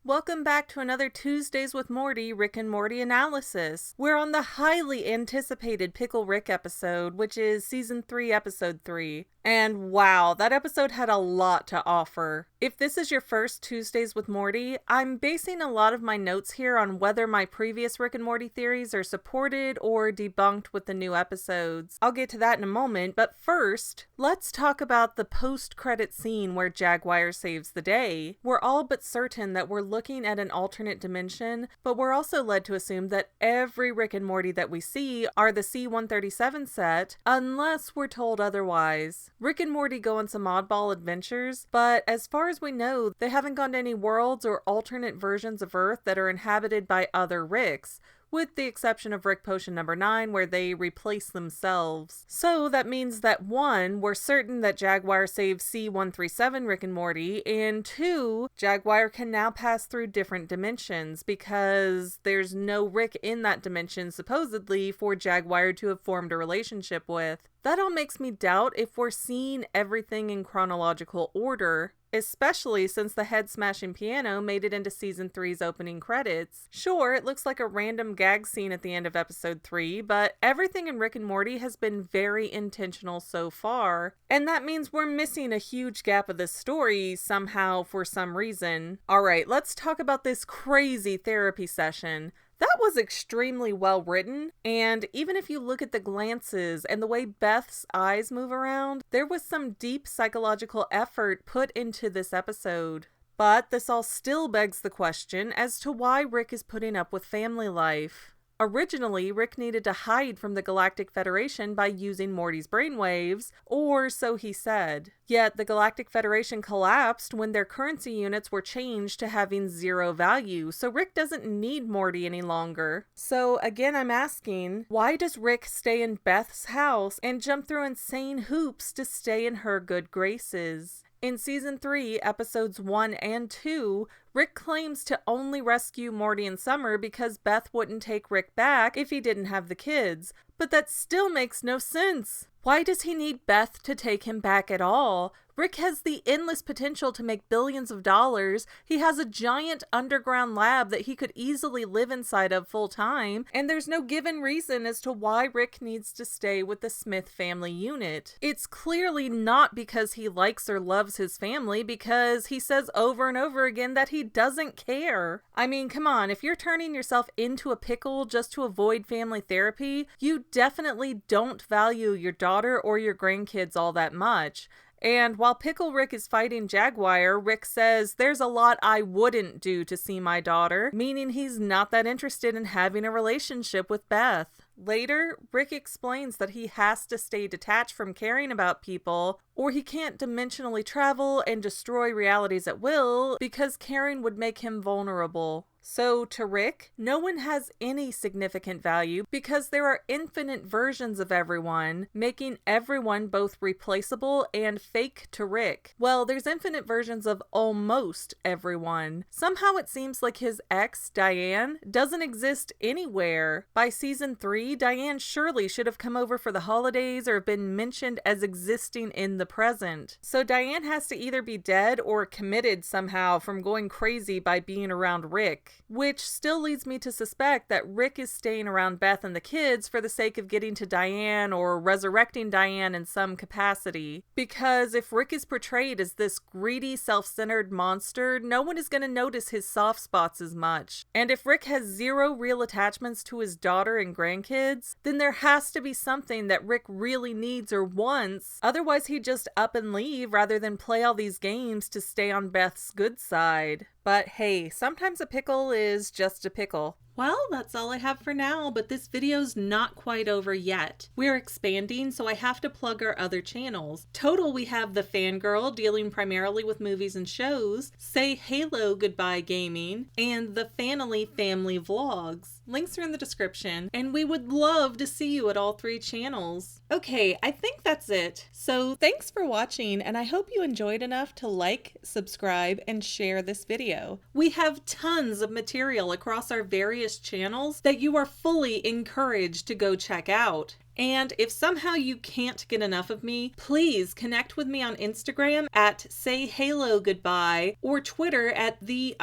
Welcome back to another Tuesdays with Morty, Rick and Morty analysis. We're on the highly anticipated Pickle Rick episode, which is Season 3, Episode 3. And wow, that episode had a lot to offer. If this is your first Tuesdays with Morty, I'm basing a lot of my notes here on whether my previous Rick and Morty theories are supported or debunked with the new episodes. I'll get to that in a moment, but first, let's talk about the post-credit scene where Jaguar saves the day. We're all but certain that we're looking at an alternate dimension, but we're also led to assume that every Rick and Morty that we see are the C-137 set, unless we're told otherwise. Rick and Morty go on some oddball adventures, but as far as we know, they haven't gone to any worlds or alternate versions of Earth that are inhabited by other Ricks, with the exception of Rick Potion number 9, where they replace themselves. So that means that 1, we're certain that Jaguar saved C-137 Rick and Morty, and 2, Jaguar can now pass through different dimensions, because there's no Rick in that dimension, supposedly, for Jaguar to have formed a relationship with. That all makes me doubt if we're seeing everything in chronological order, especially since the head-smashing piano made it into Season 3's opening credits. Sure, it looks like a random gag scene at the end of Episode 3, but everything in Rick and Morty has been very intentional so far, and that means we're missing a huge gap of the story somehow for some reason. Alright, let's talk about this crazy therapy session. That was extremely well written, and even if you look at the glances and the way Beth's eyes move around, there was some deep psychological effort put into this episode. But this all still begs the question as to why Rick is putting up with family life. Originally, Rick needed to hide from the Galactic Federation by using Morty's brainwaves, or so he said. Yet the Galactic Federation collapsed when their currency units were changed to having 0 value, so Rick doesn't need Morty any longer. So again, I'm asking, why does Rick stay in Beth's house and jump through insane hoops to stay in her good graces? In Season 3, Episodes 1 and 2, Rick claims to only rescue Morty and Summer because Beth wouldn't take Rick back if he didn't have the kids, but that still makes no sense. Why does he need Beth to take him back at all? Rick has the endless potential to make billions of dollars. He has a giant underground lab that he could easily live inside of full time, and there's no given reason as to why Rick needs to stay with the Smith family unit. It's clearly not because he likes or loves his family, because he says over and over again that he doesn't care. I mean, come on, if you're turning yourself into a pickle just to avoid family therapy, you definitely don't value your daughter or your grandkids all that much. And while Pickle Rick is fighting Jaguar, Rick says, "There's a lot I wouldn't do to see my daughter," meaning he's not that interested in having a relationship with Beth. Later, Rick explains that he has to stay detached from caring about people, or he can't dimensionally travel and destroy realities at will, because caring would make him vulnerable. So, to Rick, no one has any significant value because there are infinite versions of everyone, making everyone both replaceable and fake to Rick. Well, there's infinite versions of almost everyone. Somehow it seems like his ex, Diane, doesn't exist anywhere. By Season 3, Diane surely should have come over for the holidays or been mentioned as existing in the present. So Diane has to either be dead or committed somehow from going crazy by being around Rick. Which still leads me to suspect that Rick is staying around Beth and the kids for the sake of getting to Diane or resurrecting Diane in some capacity. Because if Rick is portrayed as this greedy, self-centered monster, no one is going to notice his soft spots as much. And if Rick has 0 real attachments to his daughter and grandkids, then there has to be something that Rick really needs or wants. Otherwise, he'd just up and leave rather than play all these games to stay on Beth's good side. But hey, sometimes a pickle is just a pickle. Well, that's all I have for now, but this video's not quite over yet. We're expanding, so I have to plug our other channels. Total, we have the Fangirl, dealing primarily with movies and shows, Say Halo Goodbye Gaming, and the Fanily Family Vlogs. Links are in the description, and we would love to see you at all 3 channels. Okay, I think that's it. So thanks for watching, and I hope you enjoyed enough to like, subscribe, and share this video. We have tons of material across our various various channels that you are fully encouraged to go check out. And if somehow you can't get enough of me, please connect with me on Instagram at sayhalogoodbye or Twitter at _the_Fanily.